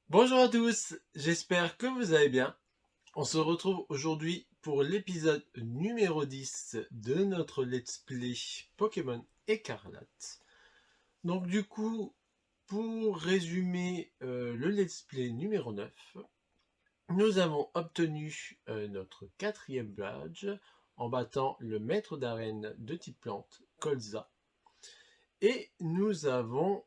Bonjour à tous, j'espère que vous allez bien. On se retrouve aujourd'hui pour l'épisode numéro 10 de notre Let's Play Pokémon Écarlate. Donc du coup, pour résumer le Let's Play numéro 9, nous avons obtenu notre quatrième badge en battant le maître d'arène de type plante, Colza. Et nous avons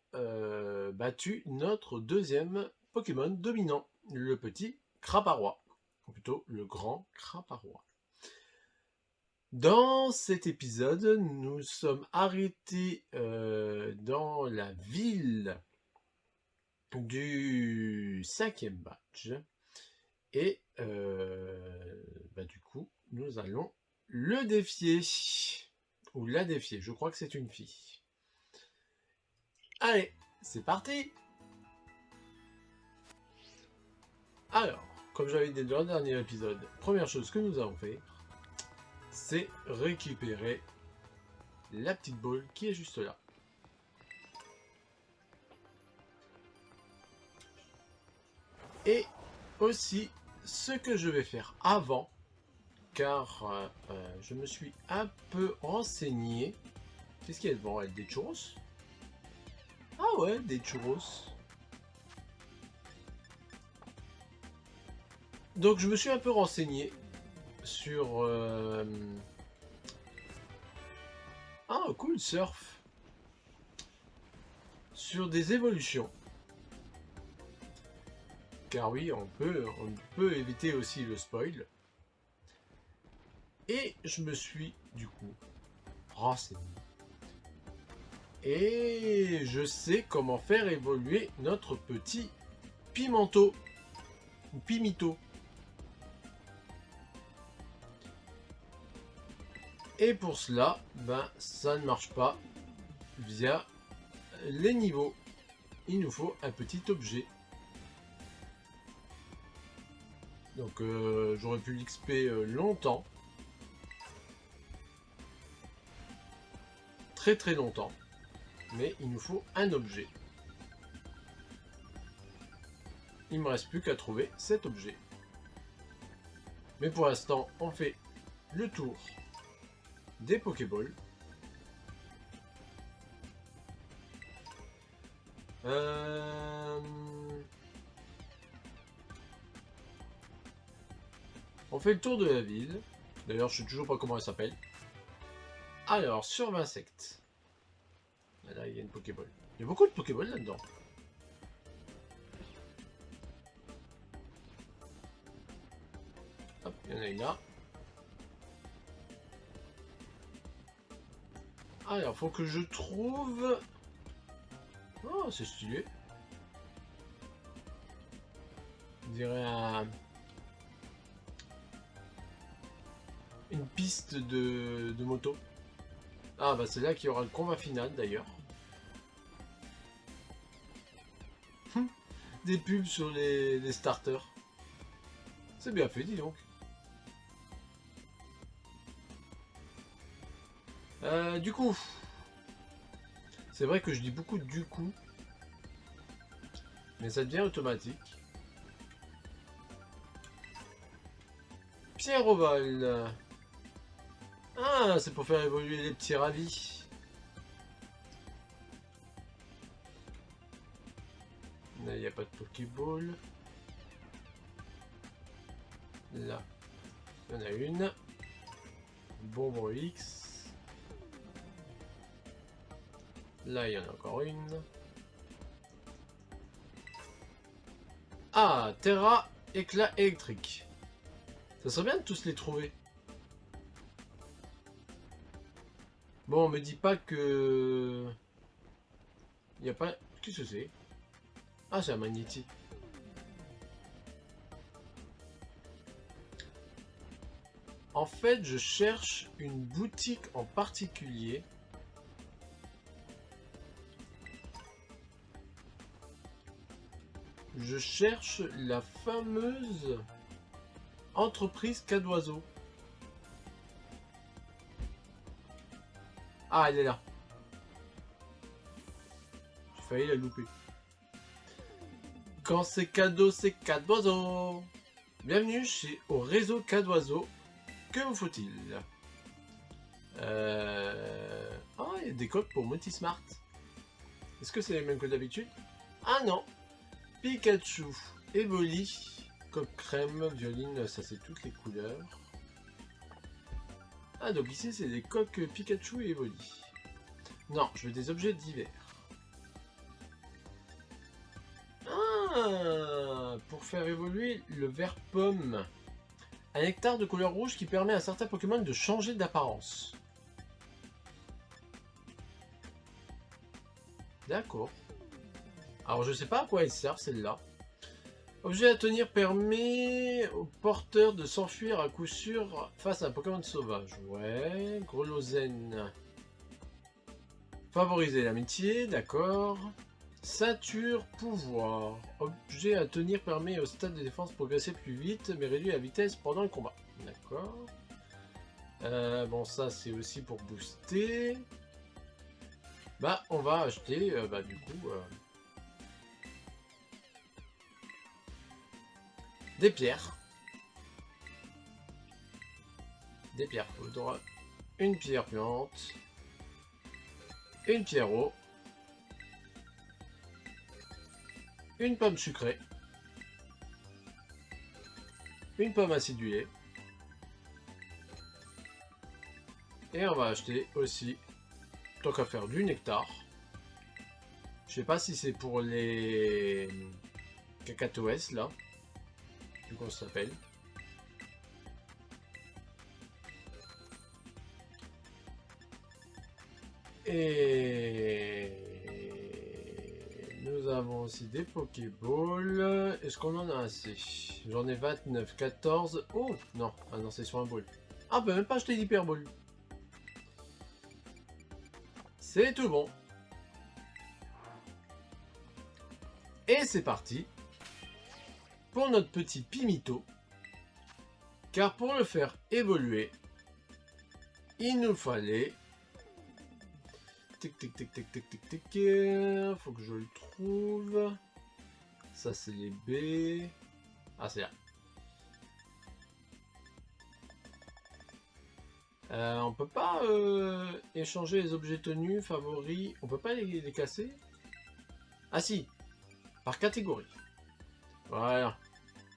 battu notre deuxième Pokémon dominant, le petit Craparois, ou plutôt le grand Craparois. Dans cet épisode, nous sommes arrêtés dans la ville du cinquième badge. Et du coup, nous allons le défier. Ou la défier, je crois que c'est une fille. Allez, c'est parti! Alors, comme j'avais dit dans le dernier épisode, première chose que nous avons fait, c'est récupérer la petite boule qui est juste là. Et aussi, ce que je vais faire avant, car je me suis un peu renseigné. Qu'est-ce qu'il y a devant elle? Des churros? Ah ouais, des churros. Donc je me suis un peu renseigné sur... Ah cool, surf. Sur des évolutions. Car oui, on peut éviter aussi le spoil. Et je me suis du coup renseigné. Et je sais comment faire évoluer notre petit Pimento. Ou Pimito. Et pour cela, ça ne marche pas via les niveaux. Il nous faut un petit objet. Donc j'aurais pu l'XP longtemps. Très très longtemps. Mais il nous faut un objet. Il ne me reste plus qu'à trouver cet objet. Mais pour l'instant, on fait le tour des Pokéballs. On fait le tour de la ville. D'ailleurs, je sais toujours pas comment elle s'appelle. Alors, sur insectes. Là, il y a une Pokéball. Il y a beaucoup de Pokéballs là-dedans. Hop, il y en a une là. Alors, faut que je trouve... Oh, c'est stylé. On dirait une piste de moto. Ah, bah c'est là qu'il y aura le combat final d'ailleurs. Des pubs sur les starters. C'est bien fait, dis donc. Du coup, c'est vrai que je dis beaucoup du coup, mais ça devient automatique. Pierre ovale. Ah, c'est pour faire évoluer les petits ravis. Là, il n'y a pas de Pokéball. Là, il y en a une. Bonbon X. Là, il y en a encore une. Ah, Terra, éclat électrique. Ça serait bien de tous les trouver. Bon, on me dit pas que... Il n'y a pas... Qu'est-ce que c'est? Ah, c'est un Magnéti. En fait, je cherche une boutique en particulier. Je cherche la fameuse entreprise Cadoiseau. Ah, elle est là. J'ai failli la louper. Quand c'est cadeau, c'est Cadoiseau. Bienvenue au réseau Cadoiseau. Que vous faut-il? Oh, il y a des coques pour Multismart. Est-ce que c'est les mêmes que d'habitude? Ah non. Pikachu, Evoli, coque crème, violine, ça c'est toutes les couleurs. Ah, donc ici c'est des coques Pikachu et Evoli. Non, je veux des objets divers. Ah, pour faire évoluer le vert pomme. Un nectar de couleur rouge qui permet à certains Pokémon de changer d'apparence. D'accord. Alors je sais pas à quoi ils servent celle-là. Objet à tenir permet au porteur de s'enfuir à coup sûr face à un Pokémon sauvage. Ouais, Grelozène. Favoriser l'amitié, d'accord. Ceinture, pouvoir. Objet à tenir permet au stade de défense de progresser plus vite, mais réduit la vitesse pendant le combat. D'accord. Bon, ça c'est aussi pour booster. Bah, on va acheter, du coup, des pierres. Des pierres. Il y aura une pierre puante, une pierre eau, une pomme sucrée, une pomme acidulée, et on va acheter aussi, tant qu'à faire, du nectar. Je sais pas si c'est pour les cacatoès là, vu qu'on s'appelle. Et nous avons aussi des Pokéballs. Est-ce qu'on en a assez? J'en ai 29, 14. Oh non, ah non, c'est sur un ball. Ah, on peut même pas acheter d'Hyperball. C'est tout bon. Et c'est parti pour notre petit Pimito. Car pour le faire évoluer, il nous fallait... Tic tic tic tic tic tic tic. Faut que je le trouve. Ça c'est les B. Ah c'est là. On peut pas échanger les objets tenus, favoris. On peut pas les casser? Ah si, par catégorie. Voilà.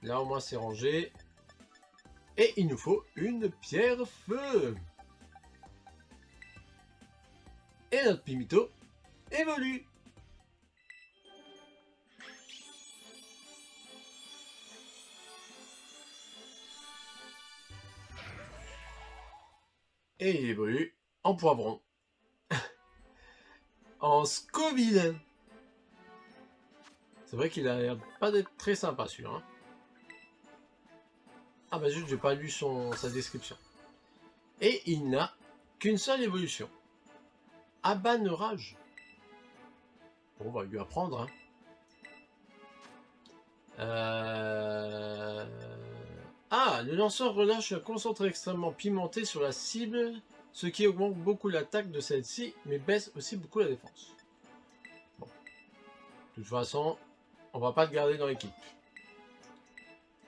Là au moins c'est rangé. Et il nous faut une pierre feu. Et notre Pimito évolue. Et il évolue en poivron. En Scoville. C'est vrai qu'il a l'air pas d'être très sympa celui-là. Hein. Ah bah juste j'ai pas lu sa description. Et il n'a qu'une seule évolution. Abanerage. Bon, on va lui apprendre. Hein. Ah, le lanceur relâche un concentré extrêmement pimenté sur la cible, ce qui augmente beaucoup l'attaque de celle-ci, mais baisse aussi beaucoup la défense. Bon. De toute façon, on va pas le garder dans l'équipe.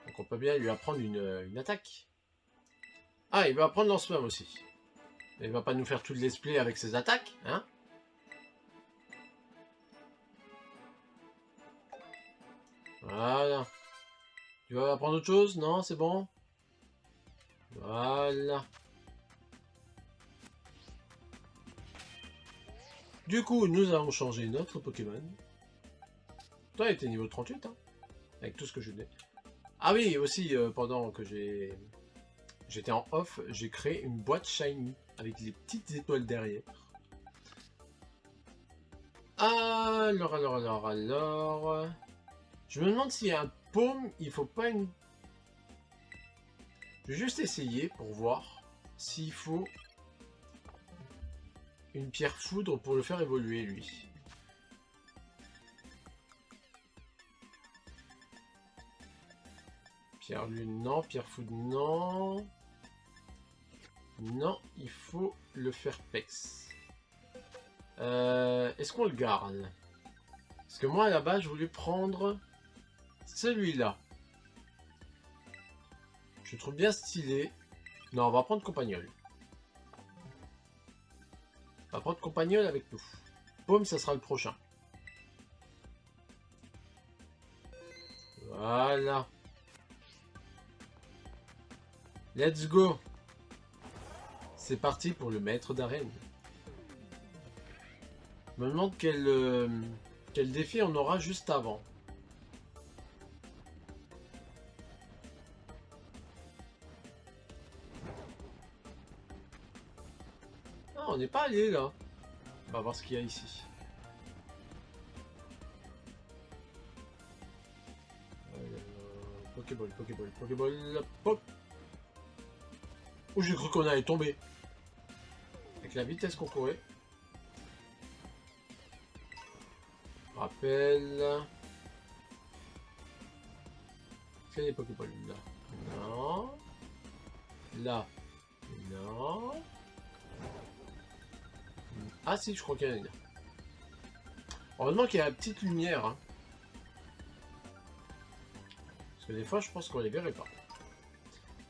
Donc on peut bien lui apprendre une attaque. Ah, il va apprendre lance-flamme aussi. Il va pas nous faire tout le display avec ses attaques, hein? Voilà. Tu vas apprendre autre chose? Non, c'est bon? Voilà. Du coup, nous allons changer notre Pokémon. Toi, il était niveau 38, hein? Avec tout ce que je n'ai. Ah oui, aussi, pendant que j'étais en off, j'ai créé une boîte shiny avec les petites étoiles derrière. Alors... Je me demande s'il y a un paume, il faut pas une... Je vais juste essayer pour voir s'il faut une pierre foudre pour le faire évoluer, lui. Pierre lune, non. Pierre foudre, non. Non, il faut le faire pex. Est-ce qu'on le garde? Parce que moi, à la base, je voulais prendre celui-là. Je trouve bien stylé. Non, on va prendre Compagnol. On va prendre Compagnol avec nous. Boum, ça sera le prochain. Voilà. Let's go. C'est parti pour le maître d'arène. Je me demande quel défi on aura juste avant. Ah, on n'est pas allé là. On va voir ce qu'il y a ici. Pokéball, Pokéball, Pokéball, pop. Oh, j'ai cru qu'on allait tomber. Avec la vitesse qu'on courait. Rappel. Est-ce qu'il y a des Pokéballs là? Non. Là. Non. Ah si, je crois qu'il y en a une. Heureusement qu'il y a la petite lumière. Hein. Parce que des fois, je pense qu'on les verrait pas.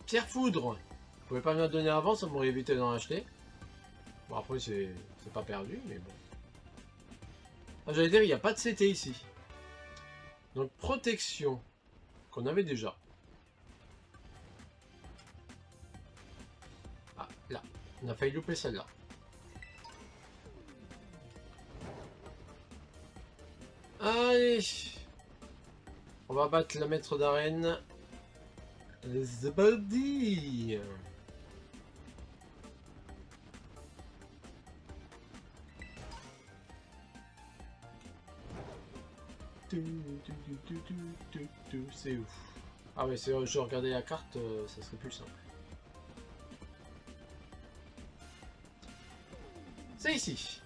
Pierre Foudre. Vous pouvez pas me la donner avant, ça m'aurait évité d'en acheter. Bon, après, c'est pas perdu, mais bon. Ah, j'allais dire, il n'y a pas de CT ici. Donc, protection. Qu'on avait déjà. Ah, là. On a failli louper celle-là. Allez. On va battre le maître d'arène. C'est parti. C'est ouf. Ah ouais, si je regardais la carte, ça serait plus simple. C'est ici.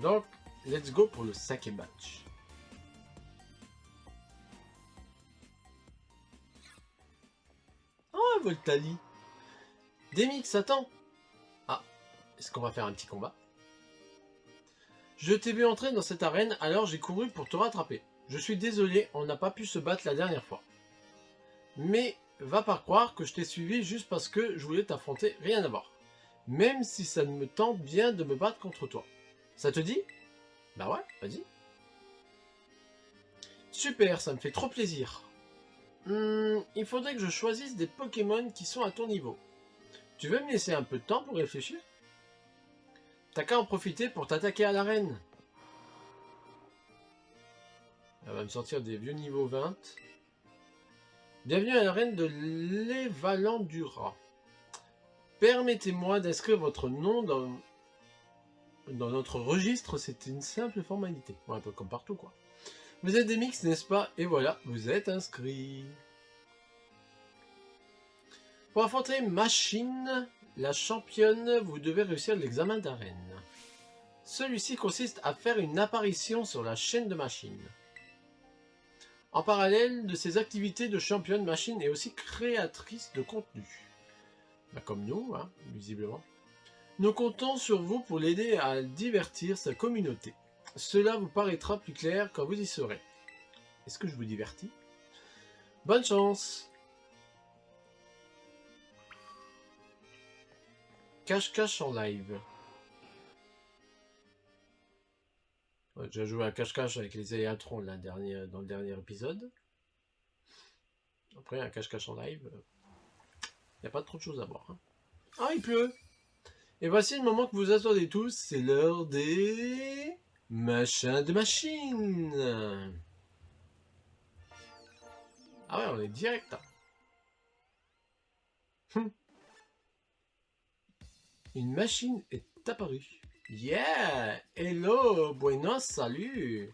Donc, let's go pour le cinquième match. Oh, Voltali. Demix, attends. Ah, est-ce qu'on va faire un petit combat? Je t'ai vu entrer dans cette arène, alors j'ai couru pour te rattraper. Je suis désolé, on n'a pas pu se battre la dernière fois. Mais va pas croire que je t'ai suivi juste parce que je voulais t'affronter, rien à voir. Même si ça me tente bien de me battre contre toi. Ça te dit? Bah ouais, vas-y. Super, ça me fait trop plaisir. Il faudrait que je choisisse des Pokémon qui sont à ton niveau. Tu veux me laisser un peu de temps pour réfléchir? T'as qu'à en profiter pour t'attaquer à l'arène. Elle va me sortir des vieux niveaux 20. Bienvenue à l'arène de l'Evalandura. Permettez-moi d'inscrire votre nom dans notre registre, c'est une simple formalité. Bon, un peu comme partout, quoi. Vous êtes des mix, n'est-ce pas? Et voilà, vous êtes inscrit. Pour affronter Machine, la championne, vous devez réussir l'examen d'arène. Celui-ci consiste à faire une apparition sur la chaîne de Machine. En parallèle de ses activités de championne, Machine est aussi créatrice de contenu. Bah, comme nous, hein, visiblement. Nous comptons sur vous pour l'aider à divertir sa communauté. Cela vous paraîtra plus clair quand vous y serez. Est-ce que je vous divertis? Bonne chance! Cache-cache en live. Ouais, j'ai joué à cache-cache avec les Eléatrons dans le dernier épisode. Après, un cache-cache en live, il n'y a pas trop de choses à voir. Hein. Ah, il pleut! Et voici le moment que vous attendez tous, c'est l'heure des... machins de machine. Ah ouais, on est direct. Hein. Une machine est apparue. Yeah! Hello! Buenos, salut!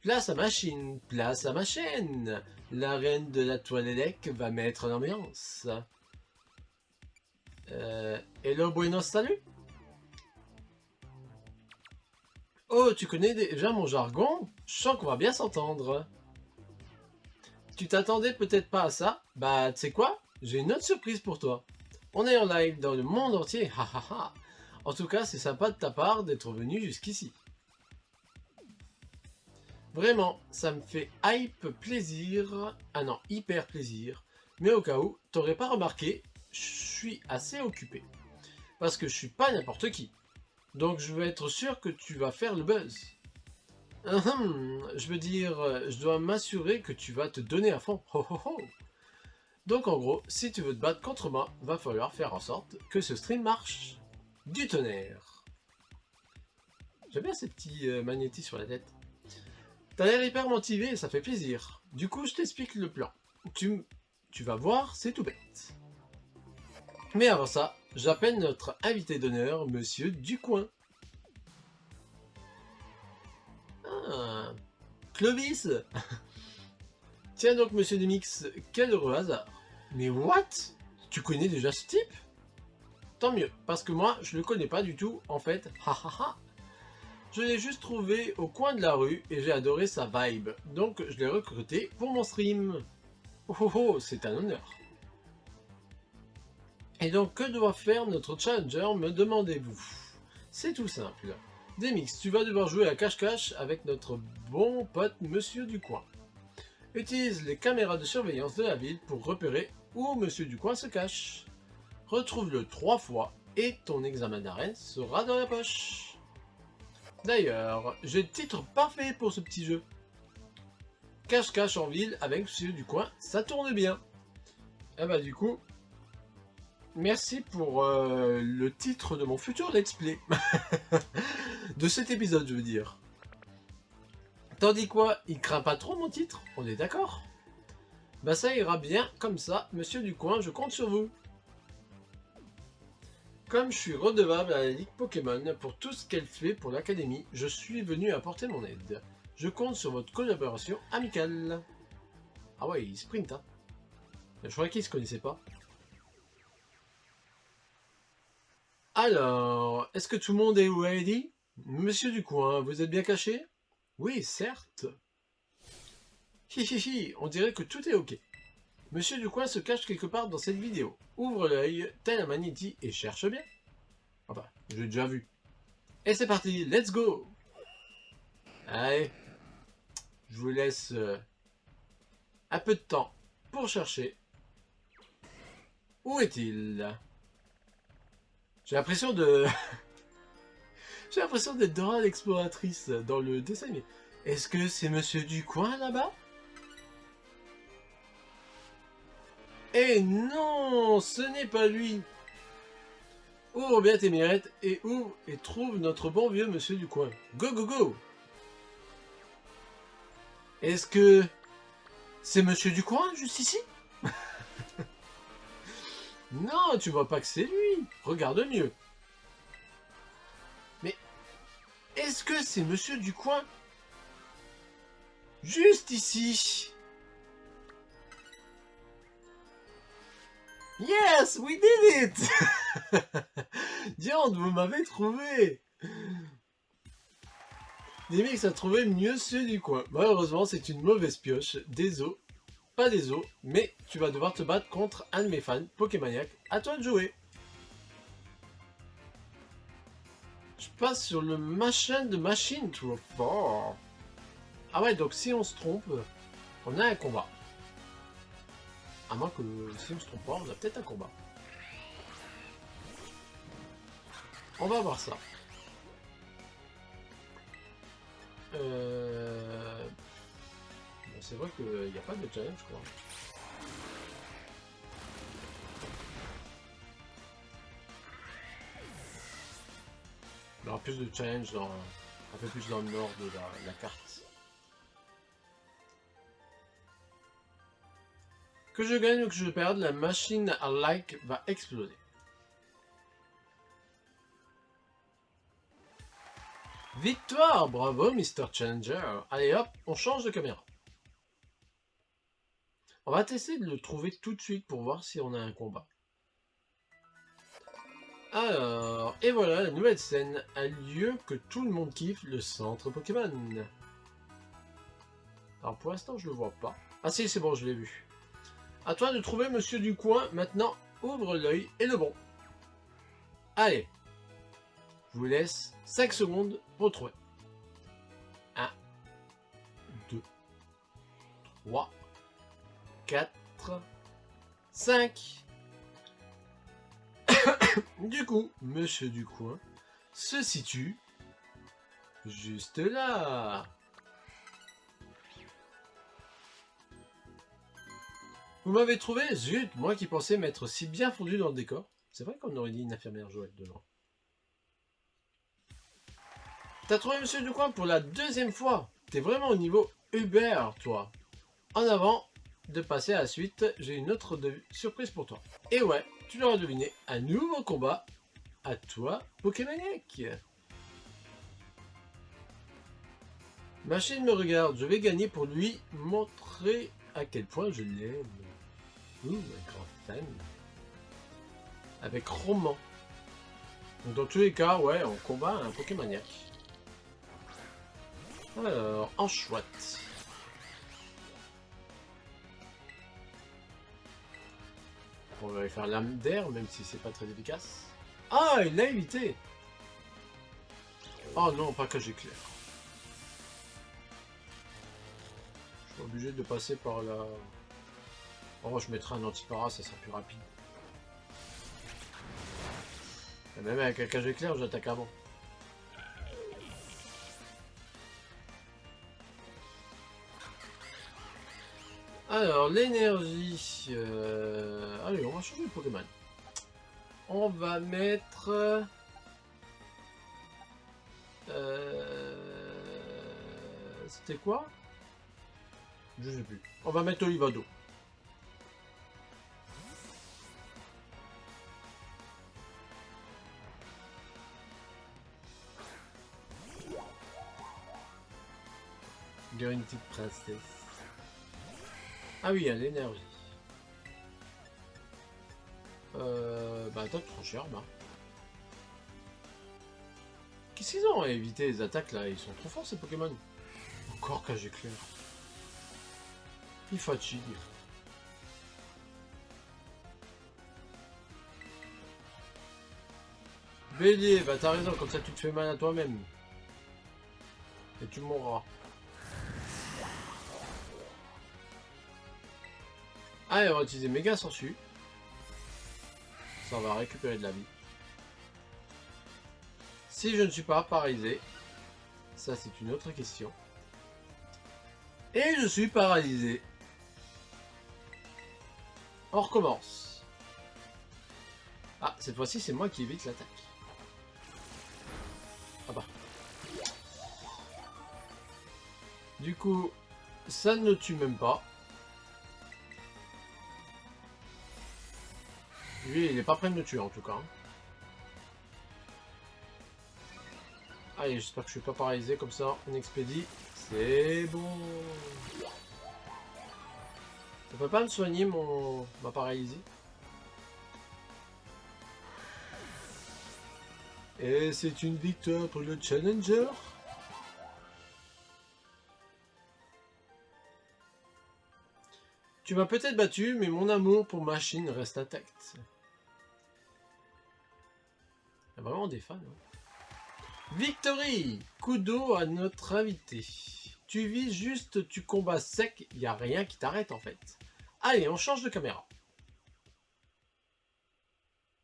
Place à machine, place à ma chaîne. La reine de la toilette va mettre l'ambiance. Hello, buenos, salut! Oh, tu connais déjà mon jargon? Je sens qu'on va bien s'entendre. Tu t'attendais peut-être pas à ça? Bah, tu sais quoi? J'ai une autre surprise pour toi. On est en live dans le monde entier, ha ha ha. En tout cas, c'est sympa de ta part d'être venu jusqu'ici. Vraiment, ça me fait hype plaisir. Ah non, hyper plaisir. Mais au cas où, t'aurais pas remarqué, je suis assez occupé. Parce que je suis pas n'importe qui. Donc je veux être sûr que tu vas faire le buzz. Je veux dire, je dois m'assurer que tu vas te donner à fond. Ho, ho, ho. Donc en gros, si tu veux te battre contre moi, va falloir faire en sorte que ce stream marche. Du tonnerre. J'aime bien ces petits magnétis sur la tête. T'as l'air hyper motivé et ça fait plaisir. Du coup, je t'explique le plan. Tu vas voir, c'est tout bête. Mais avant ça, j'appelle notre invité d'honneur, Monsieur Ducoin. Ah, Clovis. Tiens donc, Monsieur Demix, quel heureux hasard. Mais what? Tu connais déjà ce type? Tant mieux, parce que moi, je le connais pas du tout, en fait. Ha ha ha. Je l'ai juste trouvé au coin de la rue et j'ai adoré sa vibe. Donc, je l'ai recruté pour mon stream. Oh oh oh, c'est un honneur. Et donc, que doit faire notre challenger, me demandez-vous? C'est tout simple. Demix, tu vas devoir jouer à cache-cache avec notre bon pote Monsieur Ducoin. Utilise les caméras de surveillance de la ville pour repérer où Monsieur Ducoin se cache. Retrouve-le 3 fois et ton examen d'arène sera dans la poche. D'ailleurs, j'ai le titre parfait pour ce petit jeu. Cache-cache en ville avec Monsieur Ducoin, ça tourne bien. Et bah du coup, merci pour le titre de mon futur let's play. De cet épisode, je veux dire. Tandis quoi, il craint pas trop mon titre, on est d'accord? Bah ça ira bien comme ça, Monsieur Ducoin, je compte sur vous. Comme je suis redevable à la Ligue Pokémon pour tout ce qu'elle fait pour l'Académie, je suis venu apporter mon aide. Je compte sur votre collaboration amicale. Ah ouais, il sprint, hein. Je croyais qu'ils se connaissaient pas. Alors, est-ce que tout le monde est ready? Monsieur Ducoin, vous êtes bien caché? Oui, certes. Hihihi, on dirait que tout est ok. Monsieur Ducoin se cache quelque part dans cette vidéo. Ouvre l'œil, tel un magnéti, et cherche bien. Enfin, j'ai déjà vu. Et c'est parti, let's go! Allez, je vous laisse un peu de temps pour chercher. Où est-il? J'ai l'impression de... J'ai l'impression d'être Dora l'exploratrice dans le dessin animé. Est-ce que c'est Monsieur Ducoin là-bas? Eh non, ce n'est pas lui. Ouvre bien tes mirettes et ouvre et trouve notre bon vieux Monsieur Ducoin. Go go go! Est-ce que c'est Monsieur Ducoin juste ici? Non, tu vois pas que c'est lui. Regarde mieux. Mais est-ce que c'est Monsieur Ducoin juste ici? Yes, we did it! Diane, vous m'avez trouvé! Demix a trouvé Monsieur Ducoin. Malheureusement, c'est une mauvaise pioche. Désolé. Pas des os, mais tu vas devoir te battre contre un de mes fans, Pokémaniac. À toi de jouer. Je passe sur le machin de machine trop fort. Ah ouais, donc si on se trompe, on a un combat. À moins que si on se trompe pas, on a peut-être un combat. On va voir ça. Bon, c'est vrai qu'il n'y a pas de challenge, quoi. Il y aura plus de challenge dans... un peu plus dans le nord de la carte. Que je gagne ou que je perde, la machine à like va exploser. Victoire! Bravo, Mr. Challenger. Allez hop, on change de caméra. On va tester de le trouver tout de suite pour voir si on a un combat. Alors, et voilà, la nouvelle scène a lieu que tout le monde kiffe, le centre Pokémon. Alors pour l'instant, je le vois pas. Ah si, c'est bon, je l'ai vu. À toi de trouver Monsieur Ducoin. Maintenant, ouvre l'œil et le bon. Allez. Je vous laisse 5 secondes pour trouver. 1, 3, 4, 5. Du coup, Monsieur Ducoin se situe juste là. Vous m'avez trouvé? Zut, moi qui pensais m'être si bien fondu dans le décor. C'est vrai qu'on aurait dit une infirmière jouette devant. T'as trouvé Monsieur Ducoin pour la 2e fois. T'es vraiment au niveau Uber, toi. En avant de passer à la suite, j'ai une autre surprise pour toi. Et ouais, tu l'auras deviné, un nouveau combat. À toi, Pokémaniac. Machine me regarde, je vais gagner pour lui montrer à quel point je l'aime. Ouh, un grand fan. Avec Roman. Donc dans tous les cas, ouais, on combat un Pokémaniac. Alors, en chouette. On va aller faire lame d'air, même si c'est pas très efficace. Ah, il l'a évité. Oh non, pas que j'éclaire. Je suis obligé de passer par là. Oh, je mettrai un antipara, ça sera plus rapide. Et même avec un cage éclair, j'attaque avant. Alors, l'énergie... Allez, on va changer de Pokémon. On va mettre... C'était quoi? Je sais plus. On va mettre Olivado. Une petite princesse. Ah oui, il y a l'énergie. Bah attaque trop cher, bah. Qu'est-ce qu'ils ont à éviter les attaques là? Ils sont trop forts ces Pokémon. Encore cage éclair. Il fatigue. Bélier, bah t'as raison, comme ça tu te fais mal à toi-même. Et tu mourras. Allez, on va utiliser méga sensu. Ça va récupérer de la vie. Si je ne suis pas paralysé, ça c'est une autre question. Et je suis paralysé. On recommence. Ah, cette fois-ci c'est moi qui évite l'attaque. Ah bah. Du coup, ça ne tue même pas. Lui, il est pas prêt de me tuer en tout cas. Allez, j'espère que je suis pas paralysé comme ça. On expédie. C'est bon. Ça peut pas me soigner ma paralysie? Et c'est une victoire pour le Challenger. Tu m'as peut-être battu, mais mon amour pour Machine reste intact. Il y a vraiment des fans. Hein. Victory! Coup d'eau à notre invité. Tu vises juste, tu combats sec, il n'y a rien qui t'arrête en fait. Allez, on change de caméra.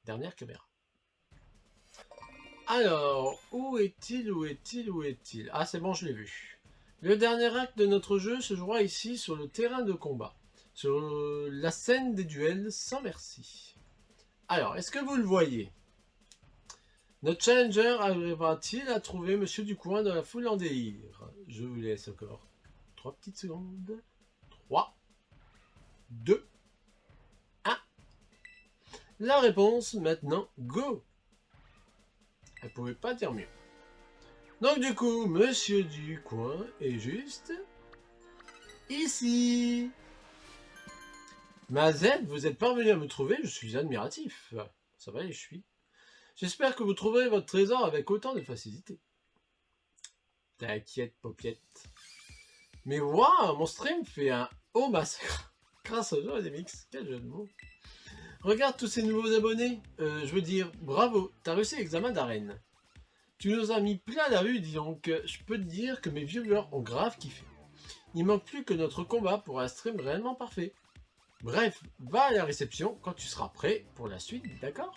Dernière caméra. Alors, où est-il, où est-il, où est-il? Ah, c'est bon, je l'ai vu. Le dernier acte de notre jeu se jouera ici sur le terrain de combat. Sur la scène des duels sans merci. Alors, est-ce que vous le voyez? Notre challenger arrivera-t-il à trouver Monsieur Ducoin dans la foule en délire? Je vous laisse encore 3 petites secondes. 3, 2, 1. La réponse maintenant, go! Elle pouvait pas dire mieux. Donc du coup, Monsieur Ducoin est juste ici. Mazette, vous êtes parvenu à me trouver, je suis admiratif. Ça va, je suis. J'espère que vous trouverez votre trésor avec autant de facilité. T'inquiète, Popiette. Mais waouh, mon stream fait un haut massacre. Grâce au jeu des mix. Quel jeu de mots. Regarde tous ces nouveaux abonnés. Je veux dire, bravo, t'as réussi l'examen d'arène. Tu nous as mis plein la rue, dis donc. Je peux te dire que mes viewers ont grave kiffé. Il manque plus que notre combat pour un stream réellement parfait. Bref, va à la réception quand tu seras prêt pour la suite, d'accord?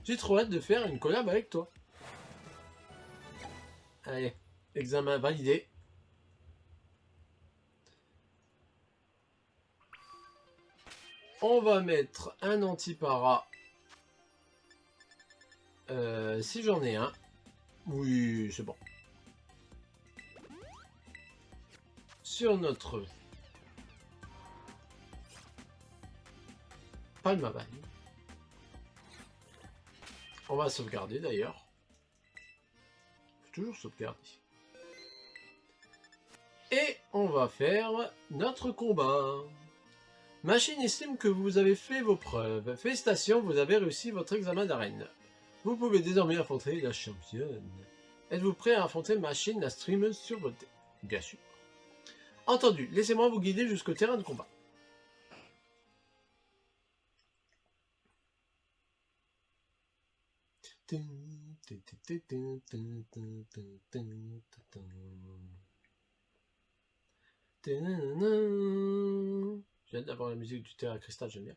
J'ai trop hâte de faire une collab avec toi. Allez, examen validé. On va mettre un antipara. Si j'en ai un. Oui, c'est bon. Sur notre Palmaban. On va sauvegarder d'ailleurs. Faut toujours sauvegarder. Et on va faire notre combat. Machine estime que vous avez fait vos preuves. Félicitations, vous avez réussi votre examen d'arène. Vous pouvez désormais affronter la championne. Êtes-vous prêt à affronter Machine, la streameuse sur votre deck? Bien sûr. Entendu, laissez-moi vous guider jusqu'au terrain de combat. J'ai hâte d'avoir la musique du terrain cristal, j'aime bien.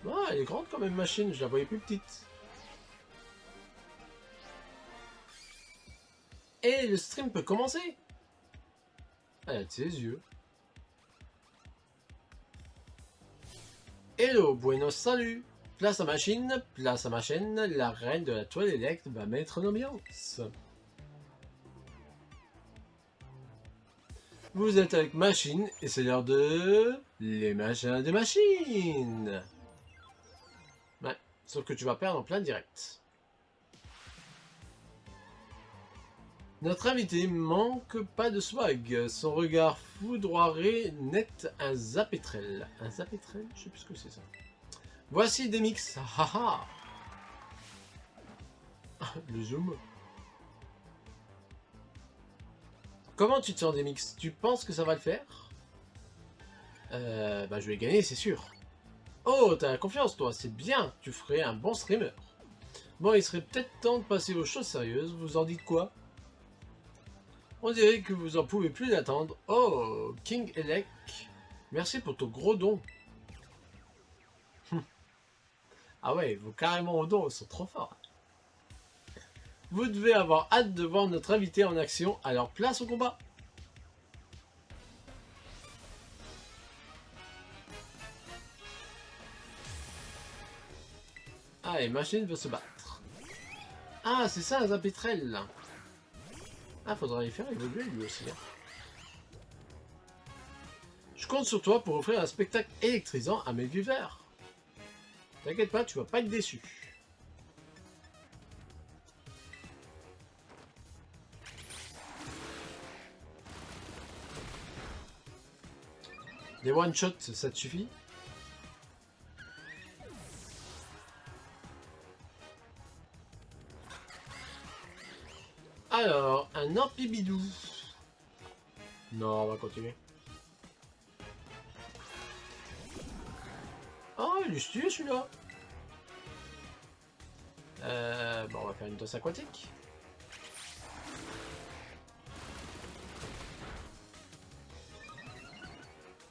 Ah, elle est grande quand même, Machine, je la voyais plus petite. Et le stream peut commencer. Elle a de ses yeux. Hello, buenos salut. Place à Machine, place à ma chaîne, la reine de la toile électrique va mettre l'ambiance. Vous êtes avec Machine et c'est l'heure de... les machins des machines. Ouais, sauf que tu vas perdre en plein direct. Notre invité manque pas de swag. Son regard foudroirait net un zapétrel. Un zapétrel? Je sais plus ce que c'est ça. Voici des mix. Haha. Le zoom. Comment tu te sens des mix? Tu penses que ça va le faire? Bah je vais gagner, c'est sûr. Oh, t'as la confiance toi, c'est bien. Tu ferais un bon streamer. Bon, il serait peut-être temps de passer aux choses sérieuses. Vous en dites quoi? On dirait que vous en pouvez plus d'attendre. Oh, King Elec, merci pour ton gros don. Ah ouais, vos carrément au don sont trop forts. Vous devez avoir hâte de voir notre invité en action, alors place au combat. Ah, et Machine veut se battre. Ah, c'est ça un Zapétrel. Ah, faudra y faire évoluer lui aussi. Hein. Je compte sur toi pour offrir un spectacle électrisant à mes viewers. T'inquiète pas, tu vas pas être déçu. Des one-shots, ça te suffit? Alors, un Ampibidou. Non, on va continuer. Oh, il est stylé celui-là. Bon, on va faire une danse aquatique.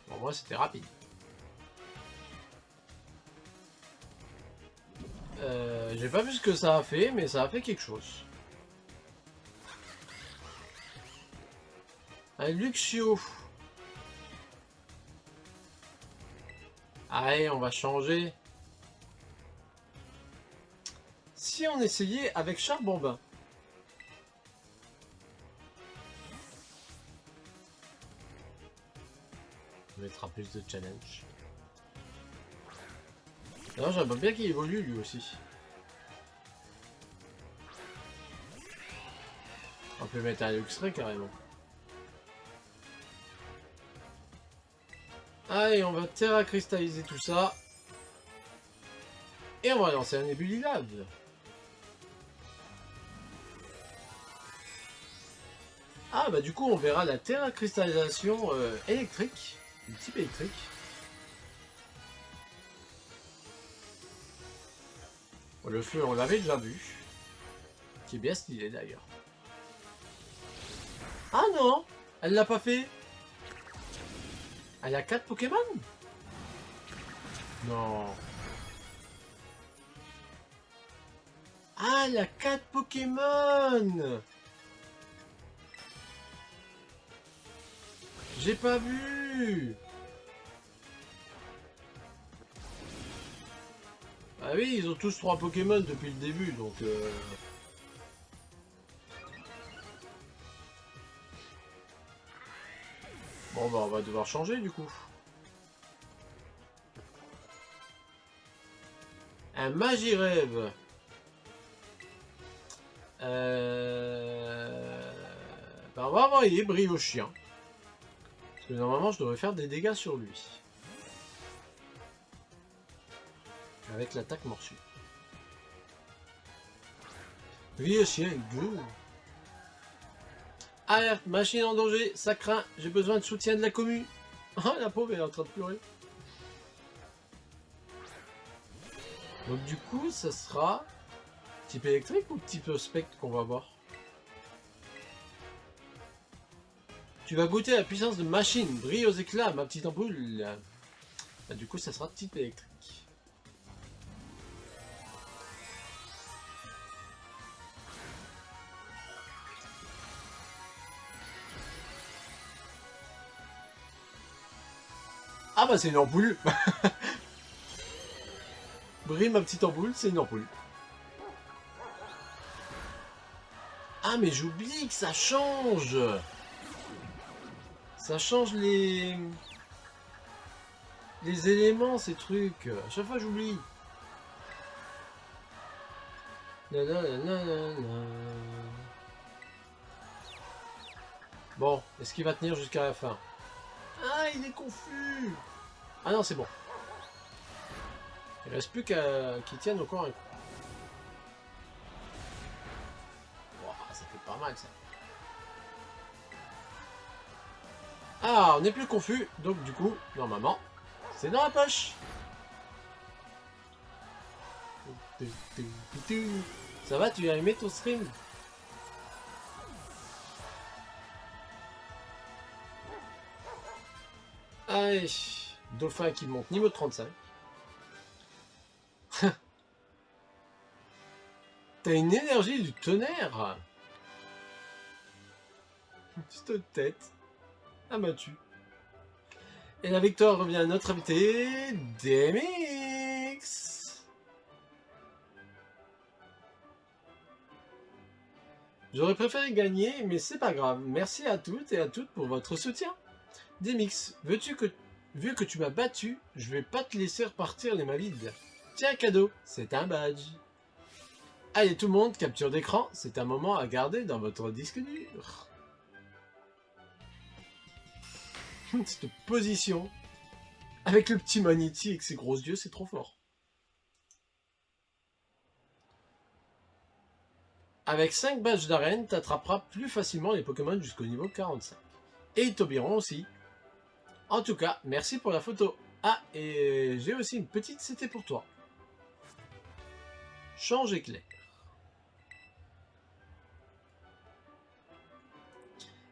Bon, moi, c'était rapide. J'ai pas vu ce que ça a fait, mais ça a fait quelque chose. Un Luxio. Allez, on va changer. Si on essayait avec Charbambin. On mettra plus de challenge. Alors j'aimerais bien qu'il évolue lui aussi. On peut mettre un Luxray carrément. Allez, on va terra cristalliser tout ça. Et on va lancer un ébulilave. Ah bah du coup on verra la terra cristallisation électrique. Du type électrique. Bon, le feu on l'avait déjà vu. Qui est bien stylé d'ailleurs. Ah non, elle l'a pas fait. Elle a 4 Pokémon? Non. Ah, elle a 4 Pokémon. J'ai pas vu. Ah oui, ils ont tous 3 Pokémon depuis le début, donc... Bon bah on va devoir changer du coup. Un Magirève. Bah on va envoyer Briochien. Parce que normalement je devrais faire des dégâts sur lui. Avec l'attaque morsure. Briochien, go. Alerte, machine en danger, ça craint, j'ai besoin de soutien de la commu. Ah la pauvre elle est en train de pleurer. Donc du coup ça sera type électrique ou type spectre qu'on va voir? Tu vas goûter la puissance de machine, brille aux éclats ma petite ampoule. Bah, du coup ça sera type électrique. Ah bah c'est une ampoule. Brille ma petite ampoule, c'est une ampoule. Ah mais j'oublie que ça change. Ça change les éléments, ces trucs. À chaque fois j'oublie. Bon, est-ce qu'il va tenir jusqu'à la fin? Ah, il est confus. Ah non, c'est bon. Il reste plus qu'à qu'il tienne encore un coup. Wow, ça fait pas mal ça. Ah, on n'est plus confus, donc du coup, normalement, c'est dans la poche. Ça va, tu as aimé ton stream? Allez, dauphin qui monte niveau 35. T'as une énergie du tonnerre. Petite tête. Abattu. Et la victoire revient à notre invité, DMX. J'aurais préféré gagner, mais c'est pas grave. Merci à toutes et à toutes pour votre soutien. DMX, vu que tu m'as battu, je vais pas te laisser repartir les mains vides. Tiens, cadeau, c'est un badge. Allez tout le monde, capture d'écran, c'est un moment à garder dans votre disque dur. Cette position, avec le petit Maniti et ses gros yeux, c'est trop fort. Avec 5 badges d'arène, t'attraperas plus facilement les Pokémon jusqu'au niveau 45. Et Tobiron aussi. En tout cas, merci pour la photo. Ah, et j'ai aussi une petite c'était pour toi. Change éclair.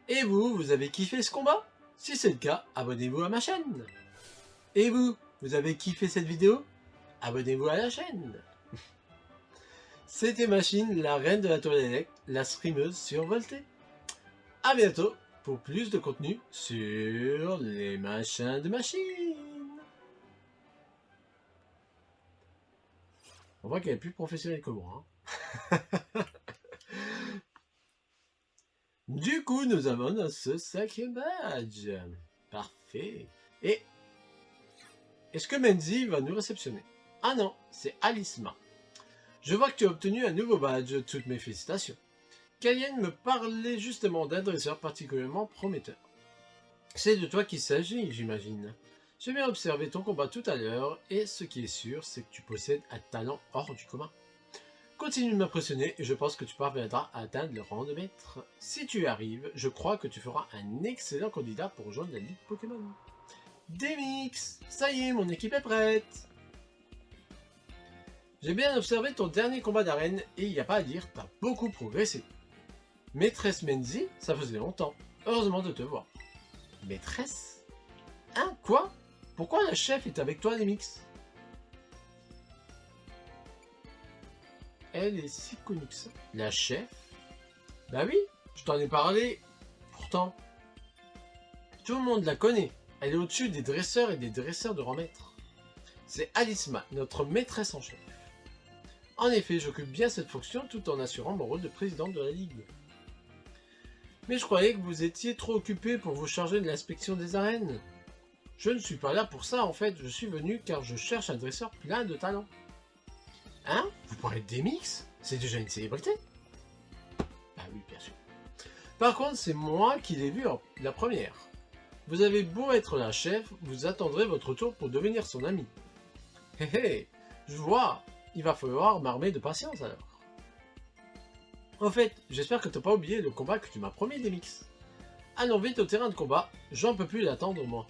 Et vous, vous avez kiffé ce combat? Si c'est le cas, abonnez-vous à ma chaîne. Et vous avez kiffé cette vidéo? Abonnez-vous à la chaîne. C'était Machine, la reine de la toilette, la streameuse survoltée. A bientôt pour plus de contenu sur les machins de machine. On voit qu'elle est plus professionnelle que moi. Hein. Du coup, nous avons ce sacré badge. Parfait. Et est-ce que Menzi va nous réceptionner? Ah non, c'est Alisma. Je vois que tu as obtenu un nouveau badge, toutes mes félicitations. Kalien me parlait justement d'un dresseur particulièrement prometteur. C'est de toi qu'il s'agit, j'imagine. J'ai bien observé ton combat tout à l'heure, et ce qui est sûr, c'est que tu possèdes un talent hors du commun. Continue de m'impressionner, et je pense que tu parviendras à atteindre le rang de maître. Si tu y arrives, je crois que tu feras un excellent candidat pour rejoindre la Ligue Pokémon. DMX, ça y est, mon équipe est prête. J'ai bien observé ton dernier combat d'arène et il n'y a pas à dire, t'as beaucoup progressé. Maîtresse Menzi, ça faisait longtemps. Heureusement de te voir. Maîtresse? Hein? Quoi? Pourquoi la chef est avec toi, Nemix? Elle est si connue que ça. La chef? Bah oui, je t'en ai parlé. Pourtant, tout le monde la connaît. Elle est au-dessus des dresseurs et des dresseurs de rang maître. C'est Alisma, notre maîtresse en chef. En effet, j'occupe bien cette fonction tout en assurant mon rôle de présidente de la Ligue. Mais je croyais que vous étiez trop occupé pour vous charger de l'inspection des arènes. Je ne suis pas là pour ça en fait, je suis venu car je cherche un dresseur plein de talent. Hein? Vous parlez d'Emix? C'est déjà une célébrité? Ah oui, bien sûr. Par contre, c'est moi qui l'ai vu la première. Vous avez beau être la chef, vous attendrez votre tour pour devenir son ami. Hé hé, je vois, il va falloir m'armer de patience alors. En fait, j'espère que t'as pas oublié le combat que tu m'as promis, Demix. Allons vite au terrain de combat, j'en peux plus l'attendre moi.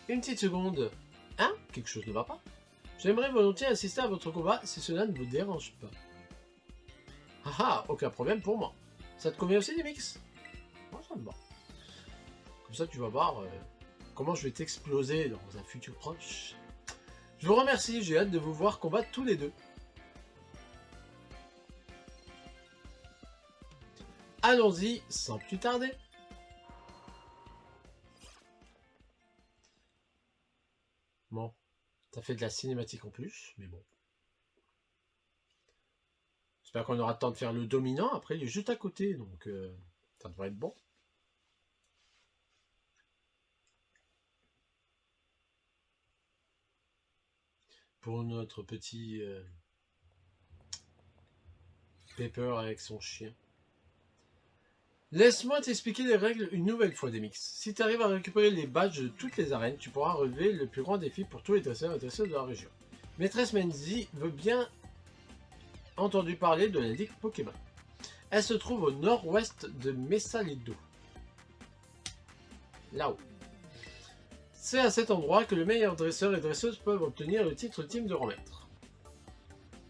Une petite seconde. Hein? Quelque chose ne va pas? J'aimerais volontiers assister à votre combat si cela ne vous dérange pas. Haha, aucun problème pour moi. Ça te convient aussi, Demix? Moi, ça me va. Comme ça, tu vas voir comment je vais t'exploser dans un futur proche. Je vous remercie, j'ai hâte de vous voir combattre tous les deux. Allons-y, sans plus tarder. Bon, t'as fait de la cinématique en plus, mais bon. J'espère qu'on aura le temps de faire le dominant, après il est juste à côté, donc ça devrait être bon. Pour notre petit Pepper avec son chien. Laisse-moi t'expliquer les règles une nouvelle fois, Demix. Si tu arrives à récupérer les badges de toutes les arènes, tu pourras relever le plus grand défi pour tous les dresseurs et dresseuses de la région. Maîtresse Menzi veut bien entendu parler de la Ligue Pokémon. Elle se trouve au nord-ouest de Messaledo. Là-haut. C'est à cet endroit que le meilleur dresseur et dresseuse peuvent obtenir le titre ultime de rang maître.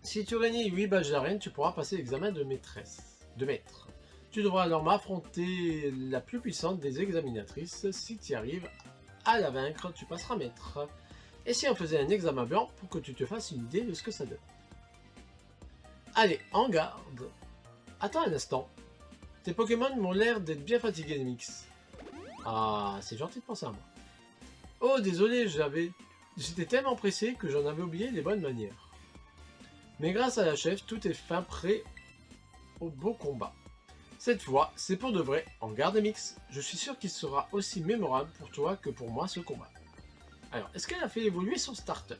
Si tu réunis 8 badges d'arène, tu pourras passer l'examen de maître. Tu devras alors m'affronter la plus puissante des examinatrices. Si tu arrives à la vaincre, tu passeras maître. Et si on faisait un examen blanc pour que tu te fasses une idée de ce que ça donne. Allez, en garde. Attends un instant. Tes Pokémon m'ont l'air d'être bien fatigués, Mix. Ah, c'est gentil de penser à moi. Oh, désolé, j'étais tellement pressé que j'en avais oublié les bonnes manières. Mais grâce à la chef, tout est fin prêt au beau combat. Cette fois, c'est pour de vrai, en garde Mix. Je suis sûr qu'il sera aussi mémorable pour toi que pour moi ce combat. Alors, est-ce qu'elle a fait évoluer son starter?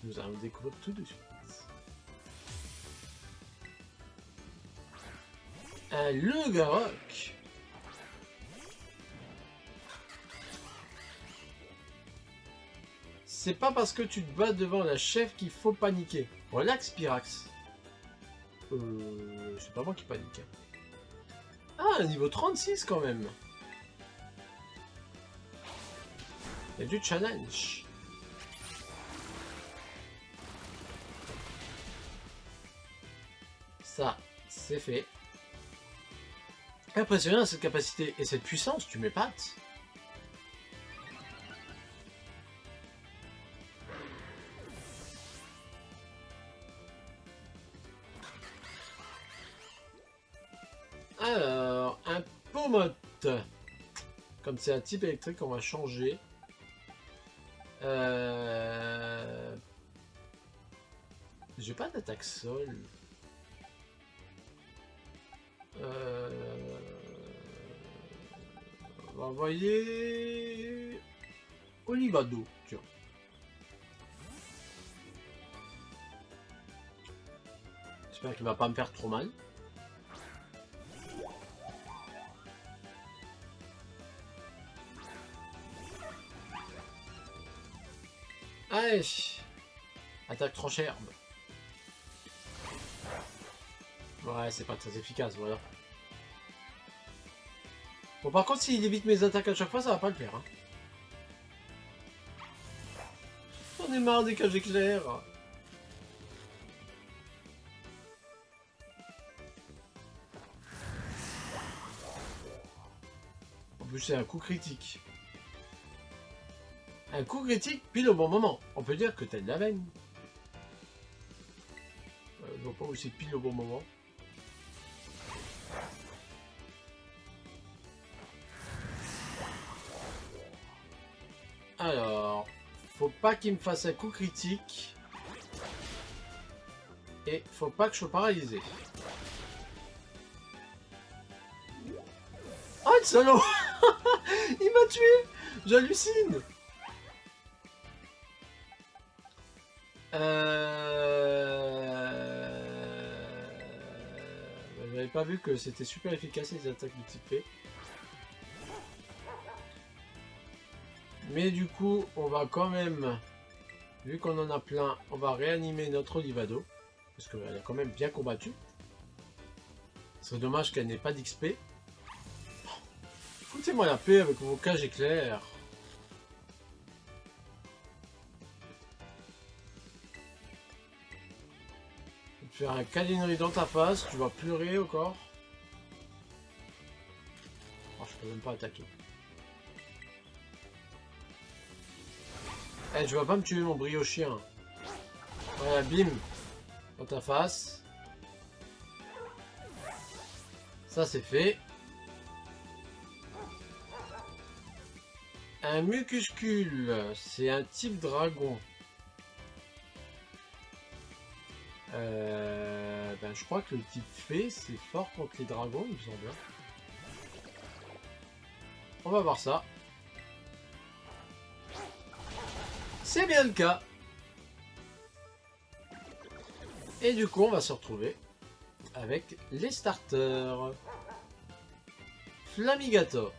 Nous allons découvrir tout de suite. Un Lugarok. C'est pas parce que tu te bats devant la chef qu'il faut paniquer. Relax, Pyrax. C'est pas moi qui panique. Ah, niveau 36 quand même. Il y a du challenge. Ça, c'est fait. Impressionnant cette capacité et cette puissance, tu m'épates. Alors, un Pomote. Comme c'est un type électrique, on va changer. J'ai pas d'attaque sol. On va envoyer Olivado, tiens. J'espère qu'il va pas me faire trop mal. Allez, attaque tranche herbe. Ouais, c'est pas très efficace, voilà. Bon, par contre, s'il évite mes attaques à chaque fois, ça va pas le faire. Hein. J'en ai marre des cages éclairs. En plus, c'est un coup critique. Un coup critique pile au bon moment. On peut dire que t'as de la veine. Je vois pas où c'est pile au bon moment. Alors, faut pas qu'il me fasse un coup critique. Et faut pas que je sois paralysé. Oh le salaud. Il m'a tué. J'hallucine. J'avais pas vu que c'était super efficace les attaques de type fée. Mais du coup, on va quand même, vu qu'on en a plein, on va réanimer notre Olivado. Parce qu'elle a quand même bien combattu. Ce serait dommage qu'elle n'ait pas d'XP. Foutez-moi la paix avec vos cages éclairs. Je vais te faire un câlinerie dans ta face, tu vas pleurer encore. Oh, je peux même pas attaquer. Eh, tu vas pas me tuer mon briochien. Voilà, bim. Dans ta face. Ça c'est fait. Un mucuscule, c'est un type dragon. Ben, je crois que le type fée, c'est fort contre les dragons, il me semble. On va voir ça. C'est bien le cas. Et du coup, on va se retrouver avec les starters. Flamigator.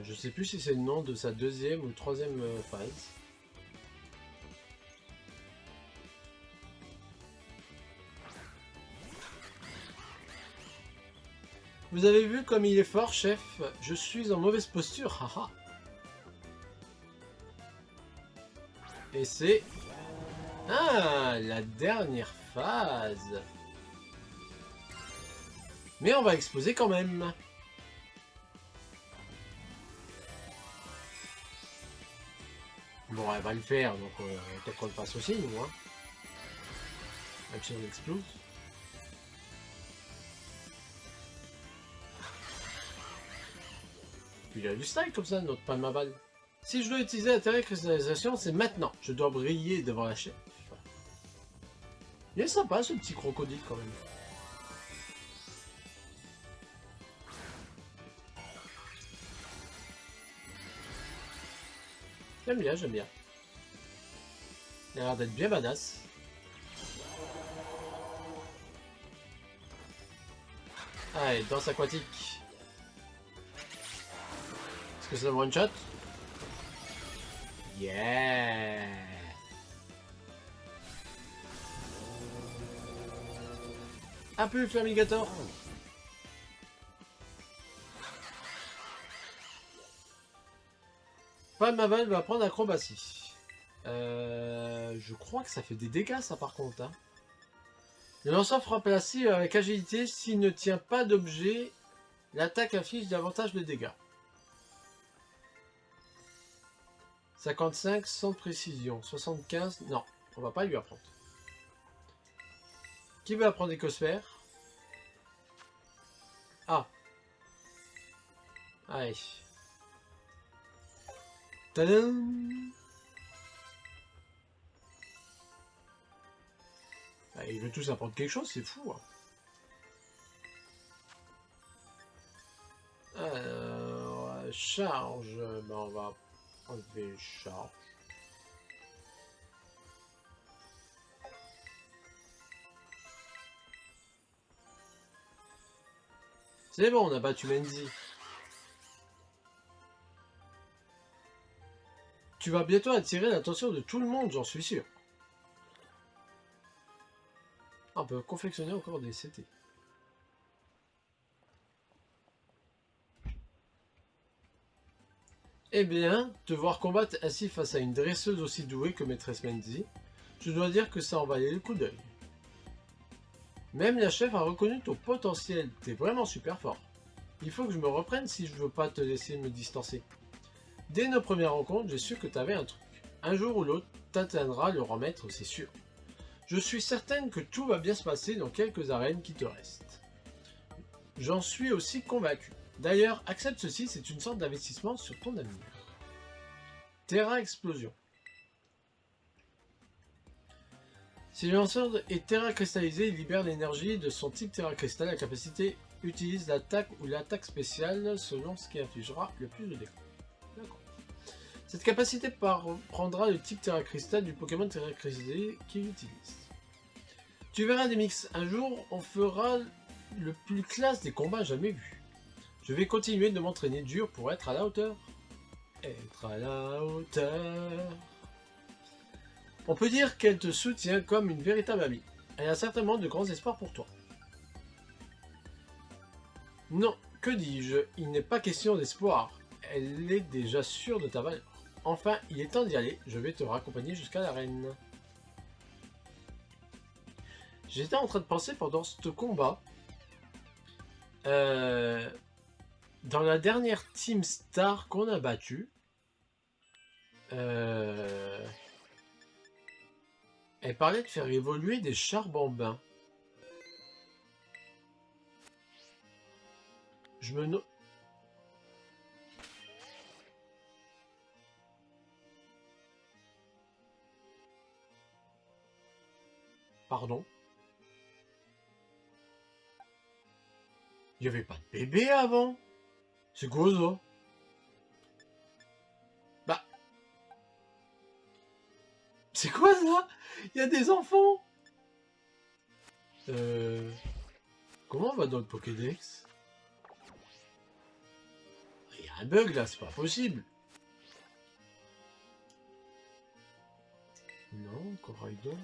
Je sais plus si c'est le nom de sa deuxième ou troisième phase. Vous avez vu comme il est fort, chef? Je suis en mauvaise posture, haha. Et c'est... Ah, la dernière phase. Mais on va exploser quand même. Bon, elle va le faire, donc peut-être qu'on le fasse aussi, nous, hein. Même si on explose. Puis il a du style comme ça, notre palme à balle. Si je dois utiliser la terrecristallisation, c'est maintenant. Je dois briller devant la chef. Il est sympa ce petit crocodile quand même. J'aime bien, j'aime bien. Il a l'air d'être bien badass. Allez, danse aquatique. Est-ce que c'est un one shot? Yeah! Un peu Flamigator. Palme à balle va prendre acrobatie. Je crois que ça fait des dégâts ça par contre. Hein. Le lanceur frappe la cible avec agilité. S'il ne tient pas d'objet, l'attaque affiche davantage de dégâts. 55 sans précision. 75, non, on va pas lui apprendre. Qui veut apprendre Écosphère? Ah. Allez. Tadam! Ah, il veut tous apprendre quelque chose, c'est fou. Hein. Alors, charge, ben on va enlever charge. C'est bon, on a battu Menzi. Tu vas bientôt attirer l'attention de tout le monde, j'en suis sûr. On peut confectionner encore des CT. Eh bien, te voir combattre assis face à une dresseuse aussi douée que maîtresse Menzi, je dois dire que ça en valait le coup d'œil. Même la chef a reconnu ton potentiel, t'es vraiment super fort. Il faut que je me reprenne si je veux pas te laisser me distancer. Dès nos premières rencontres, j'ai su que t'avais un truc. Un jour ou l'autre, t'atteindras le rang maître, c'est sûr. Je suis certaine que tout va bien se passer dans quelques arènes qui te restent. J'en suis aussi convaincu. D'ailleurs, accepte ceci, c'est une sorte d'investissement sur ton avenir. Terra Explosion. Si le lanceur est Terra cristallisé, il libère l'énergie de son type Terra Cristal. La capacité utilise l'attaque ou l'attaque spéciale selon ce qui infligera le plus de dégâts. D'accord. Cette capacité prendra le type Terra Cristal du Pokémon Terra Cristallisé qu'il utilise. Tu verras des mix. Un jour, on fera le plus classe des combats jamais vus. Je vais continuer de m'entraîner dur pour être à la hauteur. Être à la hauteur. On peut dire qu'elle te soutient comme une véritable amie. Elle a certainement de grands espoirs pour toi. Non, que dis-je, il n'est pas question d'espoir. Elle est déjà sûre de ta valeur. Enfin, il est temps d'y aller, je vais te raccompagner jusqu'à l'arène. J'étais en train de penser pendant ce combat, dans la dernière Team Star qu'on a battue, elle parlait de faire évoluer des charbambins. Je me no... Pardon? Il n'y avait pas de bébé avant? C'est quoi ça? Bah... C'est quoi ça? Il y a des enfants? Comment on va dans le Pokédex? Il y a un bug là, c'est pas possible. Non, Coraidon.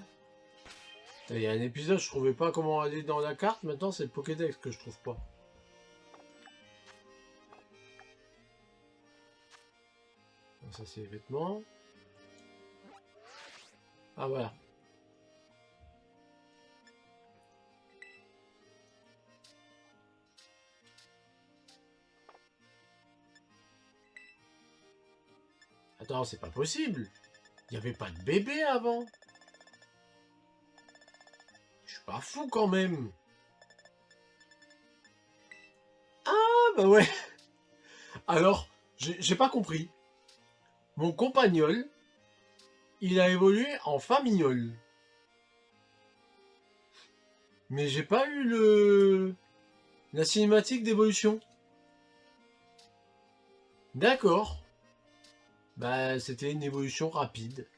Il y a un épisode, je trouvais pas comment aller dans la carte, maintenant c'est le Pokédex que je trouve pas. Ça c'est les vêtements. Ah voilà. Attends, c'est pas possible. Il y avait pas de bébé avant. Je suis pas fou quand même. Ah bah ouais. Alors, j'ai pas compris. Mon compagnol, il a évolué en famignol. Mais j'ai pas eu la cinématique d'évolution. D'accord. Bah c'était une évolution rapide.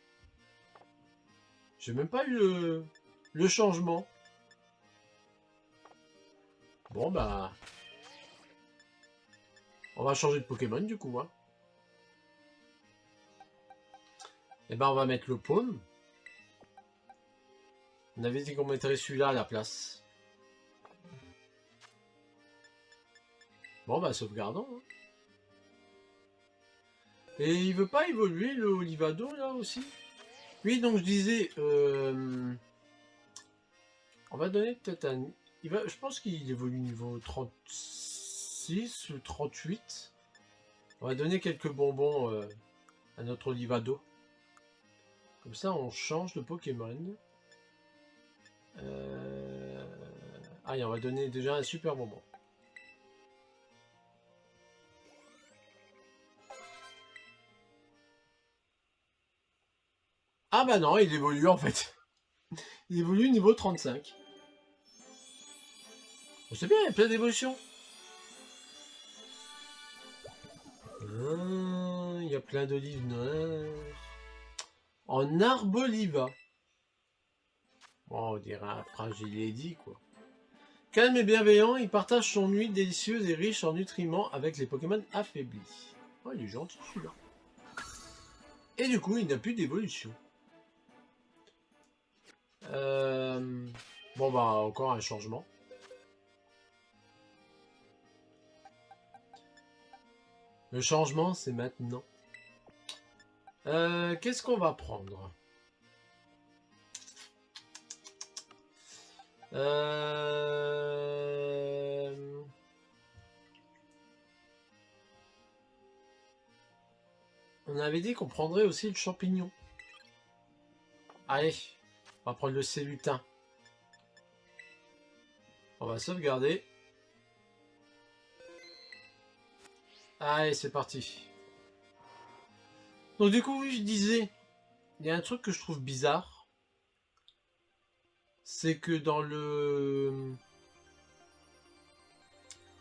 J'ai même pas eu le changement. Bon bah... On va changer de Pokémon du coup. Hein. Et ben on va mettre le paume. On avait dit qu'on mettrait celui-là à la place. Bon bah sauvegardons. Hein. Et il veut pas évoluer le Olivado là aussi? Oui donc je disais... On va donner peut-être un... je pense qu'il évolue niveau 36 ou 38. On va donner quelques bonbons à notre Olivado. Comme ça, on change de Pokémon. Ah, et on va donner déjà un super bonbon. Ah bah non, il évolue en fait. Il évolue niveau 35. C'est bien, il y a plein d'évolutions. Il y a plein d'olives noires. En Arboliva. Bon, on dirait un fragile lady, quoi. Calme et bienveillant, il partage son nuit délicieuse et riche en nutriments avec les Pokémon affaiblis. Oh, il est gentil celui-là. Et du coup, il n'a plus d'évolution. Bon, bah, encore un changement. Le changement, c'est maintenant. Qu'est-ce qu'on va prendre? On avait dit qu'on prendrait aussi le champignon. Allez, on va prendre le célutin. On va sauvegarder. Allez, c'est parti. Donc du coup, oui, je disais, il y a un truc que je trouve bizarre. C'est que dans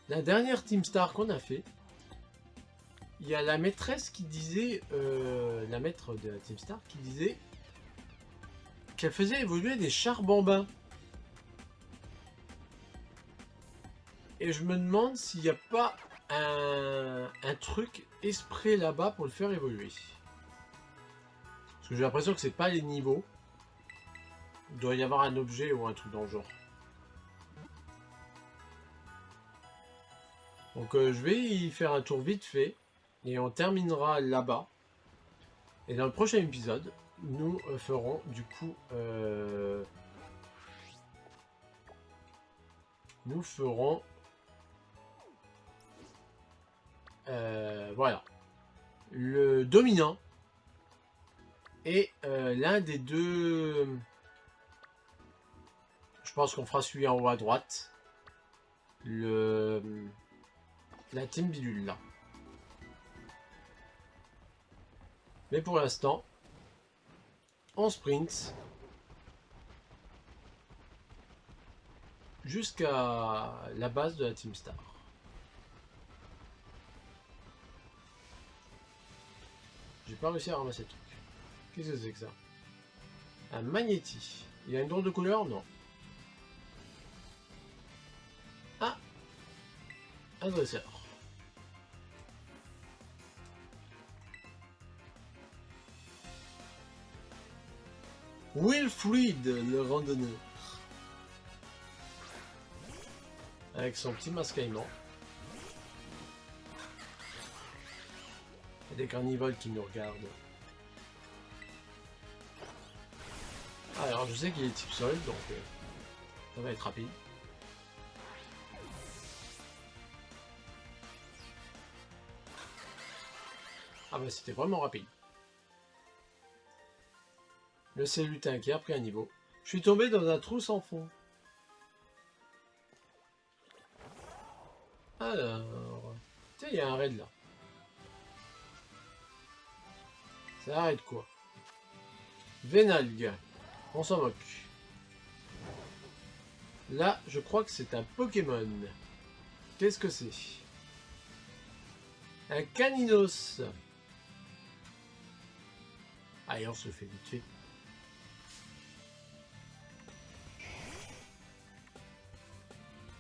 la dernière Team Star qu'on a fait, il y a la maîtresse qui disait, la maître de la Team Star qui disait qu'elle faisait évoluer des chars bambins. Et je me demande s'il n'y a pas un truc exprès là-bas pour le faire évoluer. Parce que j'ai l'impression que c'est pas les niveaux. Il doit y avoir un objet ou un truc dans le genre. Donc je vais y faire un tour vite fait. Et on terminera là-bas. Et dans le prochain épisode, nous ferons du coup... nous ferons... voilà. Le dominant. Et l'un des deux... Je pense qu'on fera celui en haut à droite. La team bidule là. Mais pour l'instant, on sprint jusqu'à la base de la Team Star. J'ai pas réussi à ramasser le truc. Qu'est-ce que c'est que ça? Un magnéti. Il a une drôle de couleur? Non. Ah, un dresseur. Wilfried, le randonneur. Avec son petit masque aimant. Il y a des carnivoles qui nous regardent. Alors je sais qu'il est type sol, donc ça va être rapide. Ah bah c'était vraiment rapide. Le célutin qui a pris un niveau. Je suis tombé dans un trou sans fond. Alors... Tiens, il y a un raid là. Ça arrête quoi? Vénalgue. On s'en moque. Là, je crois que c'est un Pokémon. Qu'est-ce que c'est? Un Caninos. Allez, on se le fait vite fait.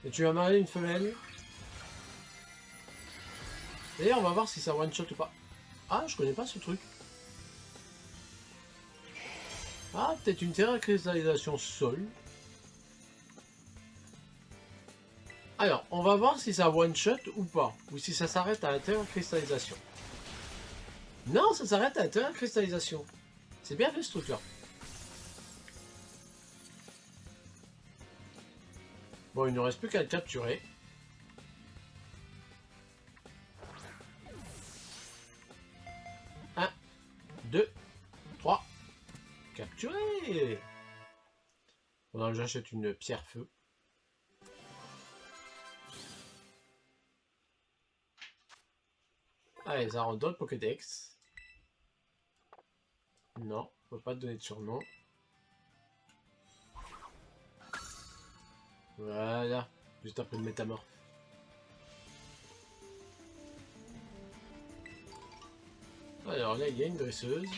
Et tu vas marier une femelle? D'ailleurs, on va voir si ça one-shot ou pas. Ah, je connais pas ce truc. Ah, peut-être une terra-cristallisation sol. Alors, on va voir si ça one-shot ou pas. Ou si ça s'arrête à la terra-cristallisation. Non, ça s'arrête à la terra-cristallisation. C'est bien fait ce truc-là. Bon, il ne reste plus qu'à le capturer. Un, 2, 3. Capturé. Bon, j'achète une pierre feu. Allez, ça rentre dans le Pokédex. Non, on peut pas te donner de surnom. Voilà, juste après le métamorphe. Alors là, il y a une dresseuse.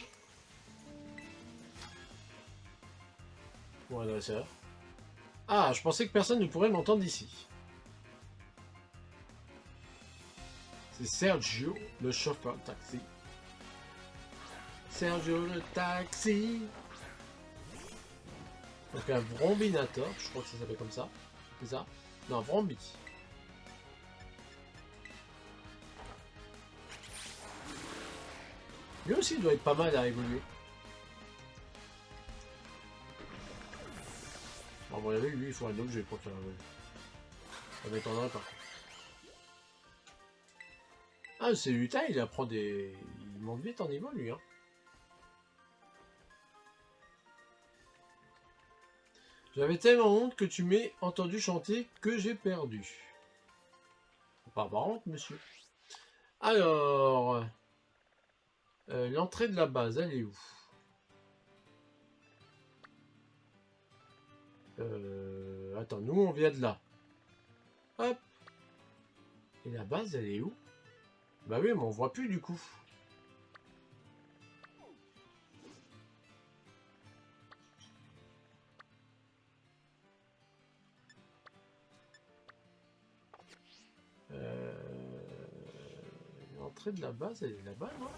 Ou un dresseur. Ah, je pensais que personne ne pourrait m'entendre d'ici. C'est Sergio, le chauffeur de taxi. Sergio le taxi. Donc un Vrombinator, je crois que ça s'appelle comme ça. C'est ça? Non, Vrombi. Lui aussi, il doit être pas mal à évoluer. À mon avis, lui, il faut un objet pour faire évoluer. Ça m'étonnerait pas. Ah, c'est Utah, il apprend des... Il monte vite en niveau, lui, hein. J'avais tellement honte que tu m'aies entendu chanter que j'ai perdu. Faut pas avoir honte, monsieur. Alors... l'entrée de la base, elle est où? Attends, nous, on vient de là. Hop. Et la base, elle est où? Bah oui, mais on voit plus, du coup. L'entrée de la base, elle est là-bas, non?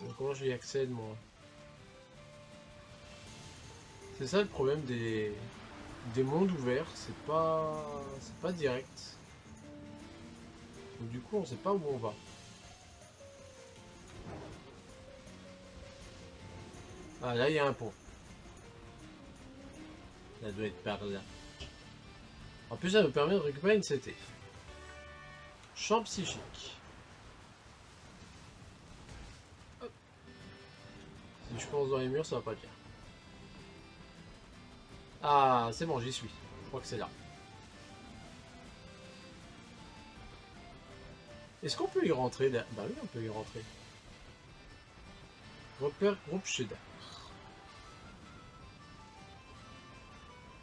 Donc, comment j'y accède, moi? C'est ça le problème des mondes ouverts, c'est pas direct. Donc, du coup, on sait pas où on va. Ah, là, il y a un pont. Ça doit être par là. En plus, ça me permet de récupérer une CT. Champ psychique. Hop. Si je pense dans les murs, ça va pas bien. Ah, c'est bon, j'y suis. Je crois que c'est là. Est-ce qu'on peut y rentrer là? Bah oui, on peut y rentrer. Repère groupe Sheda.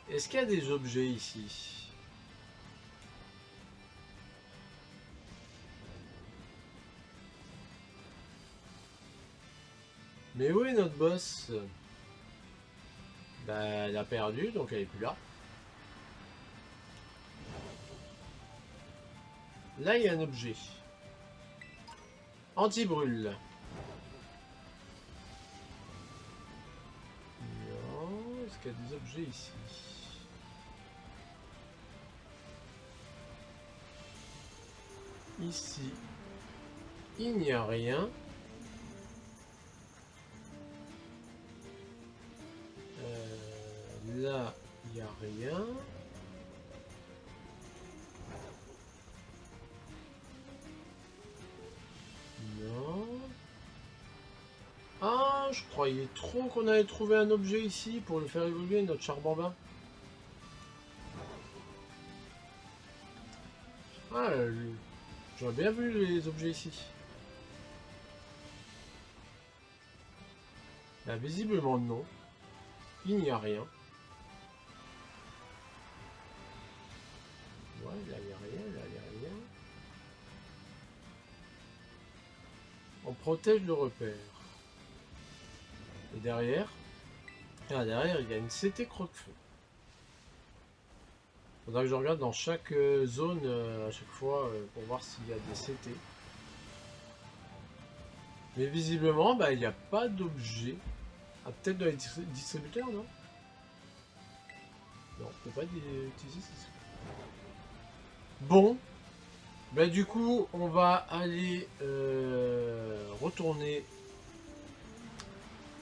Est-ce qu'il y a des objets ici? Mais où est notre boss? Bah, elle a perdu, donc elle est plus là. Là, il y a un objet. Anti-brûle. Non, est-ce qu'il y a des objets ici? Ici, il n'y a rien. Là, il n'y a rien. Non. Ah, je croyais trop qu'on allait trouver un objet ici pour le faire évoluer, notre char bambin. Ah, j'aurais bien vu les objets ici. Bah, visiblement non. Il n'y a rien. Ouais, là, il n'y a rien, là, il n'y a rien. On protège le repère. Et derrière... Ah, derrière, il y a une CT croque-feu. Faudra que je regarde dans chaque zone à chaque fois pour voir s'il y a des CT. Mais visiblement, bah, il n'y a pas d'objet. Ah, peut-être dans les distributeurs, non? Non, on peut pas utiliser ça. Bon. Bah, du coup, on va aller retourner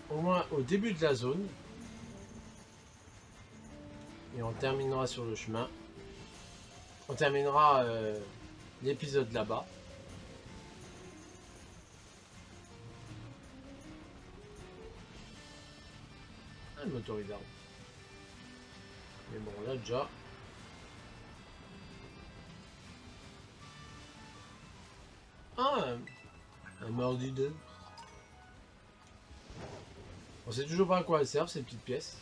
au moins au début de la zone. Et on terminera sur le chemin. On terminera l'épisode là-bas. Ah, le motoriseur. Mais bon, là déjà. Ah, un mordideur. On sait toujours pas à quoi elles servent ces petites pièces.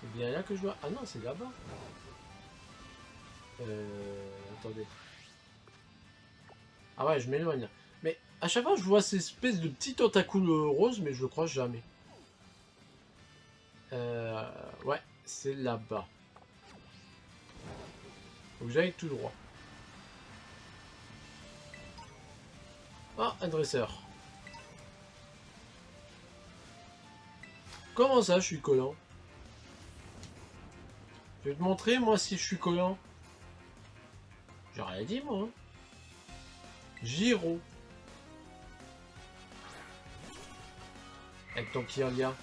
C'est bien là que je dois... Ah non, c'est là-bas. Attendez. Ah ouais, je m'éloigne là. Mais à chaque fois, je vois ces espèces de petits tentacules roses, mais je le croise jamais. Ouais, c'est là-bas. Faut que j'aille tout droit. Ah, un dresseur. Comment ça, je suis collant? Je vais te montrer, moi, si je suis collant. J'ai rien dit, moi. Hein. Giro. Avec ton Kirlia.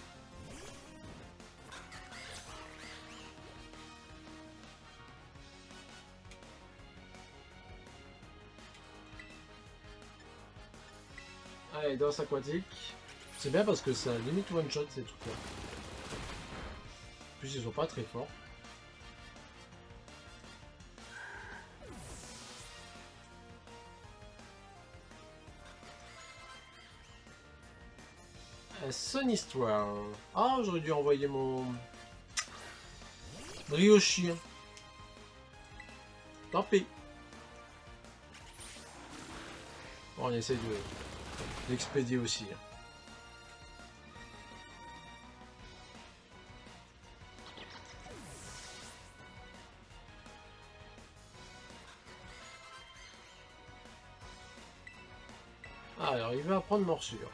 Allez, danse aquatique. C'est bien parce que ça limite one shot ces trucs là. En plus ils sont pas très forts. Sun Histoire. Ah, j'aurais dû envoyer mon Ryoshi. Tant pis. Bon, on essaie d'expédier aussi. Alors, il va apprendre morsure.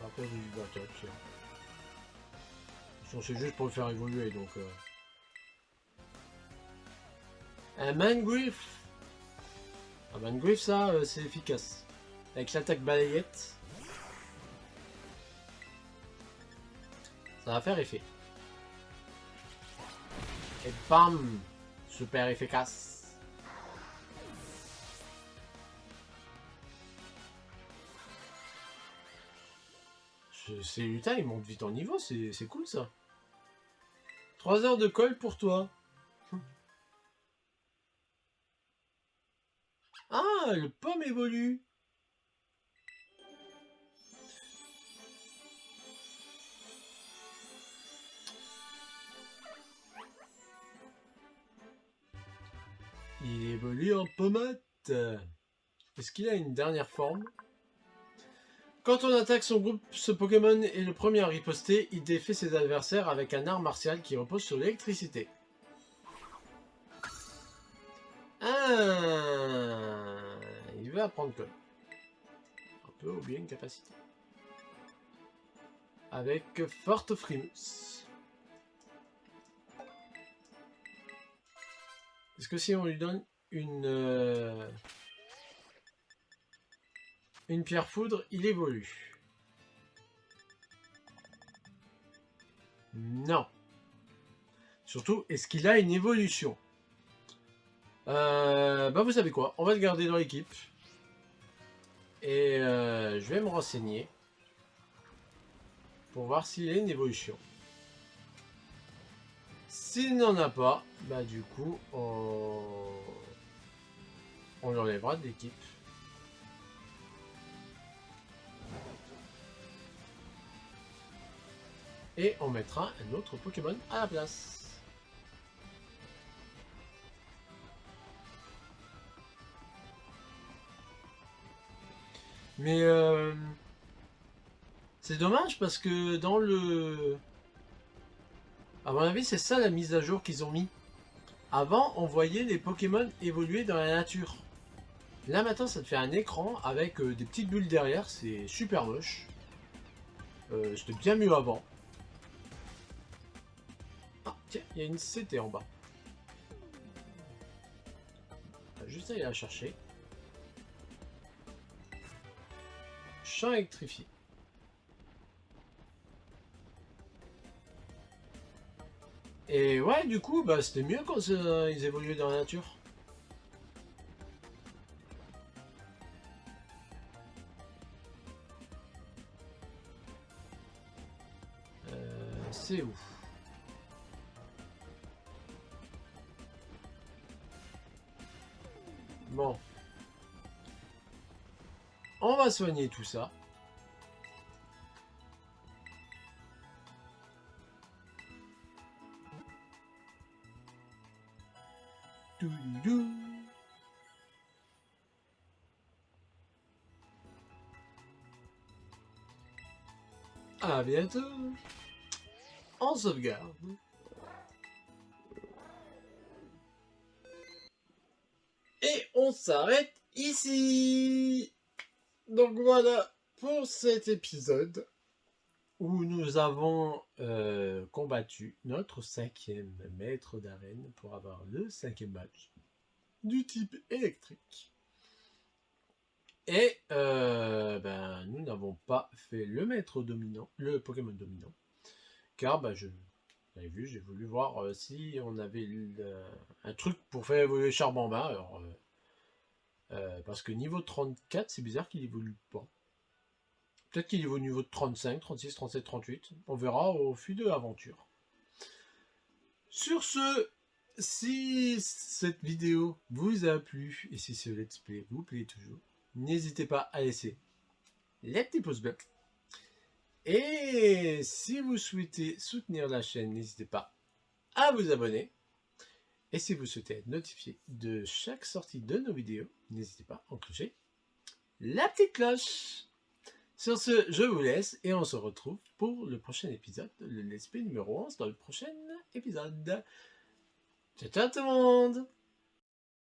Après, je vais attaquer. C'est juste pour le faire évoluer, donc... Un Mangriff. Un Mangriff, ça, c'est efficace. Avec l'attaque balayette, ça va faire effet. Et bam! Super efficace. C'est lutin, il monte vite en niveau, c'est cool ça. 3 heures de colle pour toi. Ah, le pomme évolue. Il évolue en pommette. Est-ce qu'il a une dernière forme? Quand on attaque son groupe, ce Pokémon est le premier à riposter. Il défait ses adversaires avec un art martial qui repose sur l'électricité. Ah, il veut apprendre comme. Un peu oublier une capacité. Avec Forte Frimus. Est-ce que si on lui donne une pierre foudre, il évolue? Non. Surtout, est-ce qu'il a une évolution? Bah vous savez quoi, on va le garder dans l'équipe. Et je vais me renseigner. Pour voir s'il a une évolution. S'il n'en a pas, bah du coup, on l'enlèvera de l'équipe. Et on mettra un autre Pokémon à la place. Mais c'est dommage parce que dans le... À mon avis, c'est ça la mise à jour qu'ils ont mis. Avant, on voyait les Pokémon évoluer dans la nature. Là maintenant, ça te fait un écran avec des petites bulles derrière. C'est super moche. C'était bien mieux avant. Ah, tiens, il y a une CT en bas. Juste à aller la chercher. Champ électrifié. Et ouais, du coup, bah, c'était mieux quand ils évoluaient dans la nature. C'est où? Bon. On va soigner tout ça. À bientôt. On sauvegarde. Et on s'arrête ici. Donc voilà pour cet épisode. où nous avons combattu notre 5e maître d'arène pour avoir le 5e badge du type électrique. Et nous n'avons pas fait le maître dominant, le Pokémon dominant, car vous avez vu, j'ai voulu voir si on avait un truc pour faire évoluer Charbamba. Alors, parce que niveau 34, c'est bizarre qu'il évolue pas. Peut-être qu'il évolue au niveau de 35, 36, 37, 38. On verra au fil de l'aventure. Sur ce, si cette vidéo vous a plu et si ce let's play vous plaît toujours, n'hésitez pas à laisser les petits pouces bleus. Et si vous souhaitez soutenir la chaîne, n'hésitez pas à vous abonner. Et si vous souhaitez être notifié de chaque sortie de nos vidéos, n'hésitez pas à enclencher la petite cloche. Sur ce, je vous laisse et on se retrouve pour le prochain épisode, le let's play numéro 11 dans le prochain épisode. Ciao ciao tout le monde!